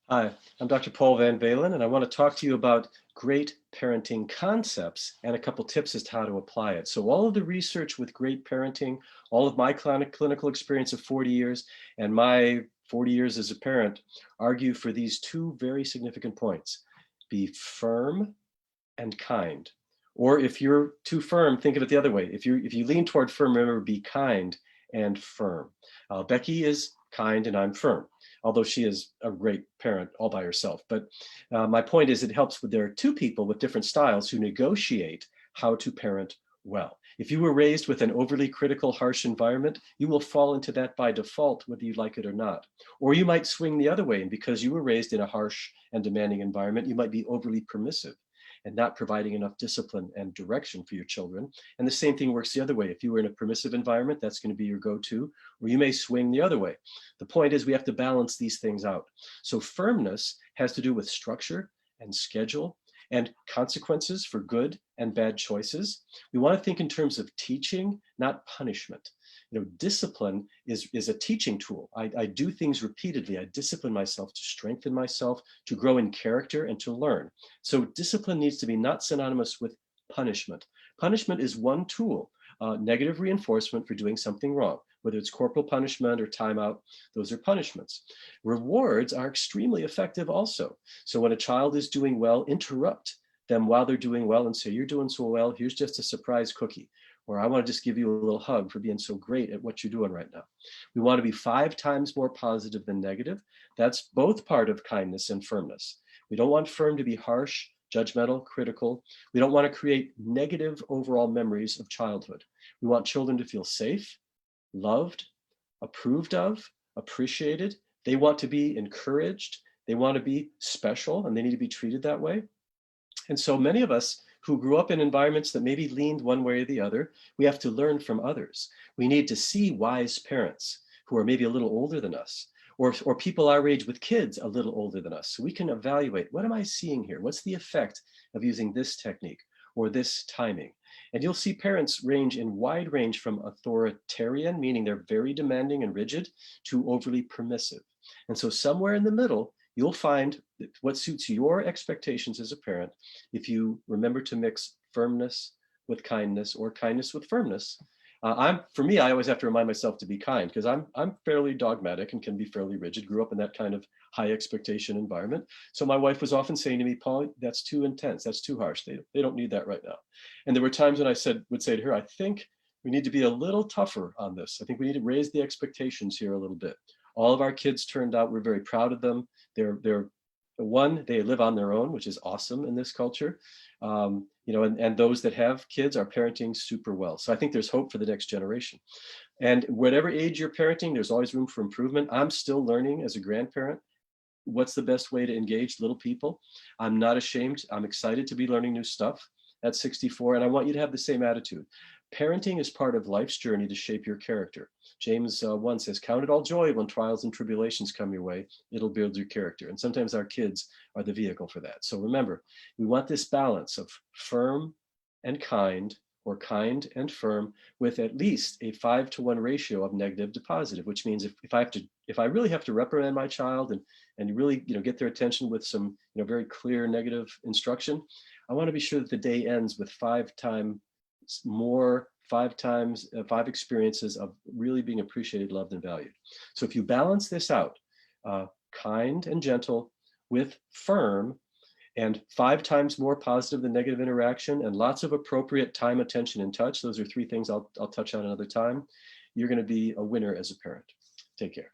Hi, I'm Dr. Paul Van Valen, and I want to talk to you about great parenting concepts and a couple tips as to how to apply it. So, all of the research with great parenting, all of my clinical experience of 40 years, and my 40 years as a parent argue for these two very significant points: be firm and kind. Or if you're too firm, think of it the other way. If you lean toward firm, remember, be kind and firm. Becky is kind and I'm firm, although she is a great parent all by herself. But my point is, it helps when there are two people with different styles who negotiate how to parent well. If you were raised with an overly critical, harsh environment, you will fall into that by default, whether you like it or not. Or you might swing the other way, and because you were raised in a harsh and demanding environment, you might be overly permissive and not providing enough discipline and direction for your children. And the same thing works the other way. If you were in a permissive environment, that's going to be your go-to, or you may swing the other way. The point is we have to balance these things out. So firmness has to do with structure and schedule and consequences for good and bad choices. We want to think in terms of teaching, not punishment. Discipline is a teaching tool. I do things repeatedly. I discipline myself to strengthen myself, to grow in character, and to learn. So discipline needs to be not synonymous with punishment. Punishment is one tool, negative reinforcement for doing something wrong, whether it's corporal punishment or timeout. Those are punishments. Rewards are extremely effective also. So when a child is doing well, interrupt them while they're doing well and say, "You're doing so well, here's just a surprise cookie." Or, "I want to just give you a little hug for being so great at what you're doing right now." We want to be 5 times more positive than negative. That's both part of kindness and firmness. We don't want firm to be harsh, judgmental, critical. We don't want to create negative overall memories of childhood. We want children to feel safe, loved, approved of, appreciated. They want to be encouraged. They want to be special, and they need to be treated that way. And so many of us who grew up in environments that maybe leaned one way or the other, we have to learn from others. We need to see wise parents who are maybe a little older than us, or people our age with kids a little older than us. So we can evaluate, what am I seeing here? What's the effect of using this technique or this timing? And you'll see parents range in wide range from authoritarian, meaning they're very demanding and rigid, to overly permissive. And so somewhere in the middle, you'll find what suits your expectations as a parent if you remember to mix firmness with kindness or kindness with firmness. For me, I always have to remind myself to be kind because I'm fairly dogmatic and can be fairly rigid. Grew up in that kind of high expectation environment. So my wife was often saying to me, "Paul, that's too intense. That's too harsh. They don't need that right now." And there were times when would say to her, "I think we need to be a little tougher on this. I think we need to raise the expectations here a little bit." All of our kids turned out, we're very proud of them. They're one, they live on their own, which is awesome in this culture. And those that have kids are parenting super well. So I think there's hope for the next generation. And whatever age you're parenting, there's always room for improvement. I'm still learning as a grandparent what's the best way to engage little people. I'm not ashamed. I'm excited to be learning new stuff at 64, and I want you to have the same attitude. Parenting is part of life's journey to shape your character. James 1 says, "Count it all joy when trials and tribulations come your way. It'll build your character." And sometimes our kids are the vehicle for that. So remember, we want this balance of firm and kind, or kind and firm, with at least a 5-to-1 ratio of negative to positive, which means if I really have to reprimand my child and really get their attention with some very clear negative instruction, I want to be sure that the day ends with 5 experiences of really being appreciated, loved, and valued. So if you balance this out, kind and gentle with firm, and 5 times more positive than negative interaction, and lots of appropriate time, attention, and touch. Those are 3 things I'll touch on another time. You're going to be a winner as a parent. Take care.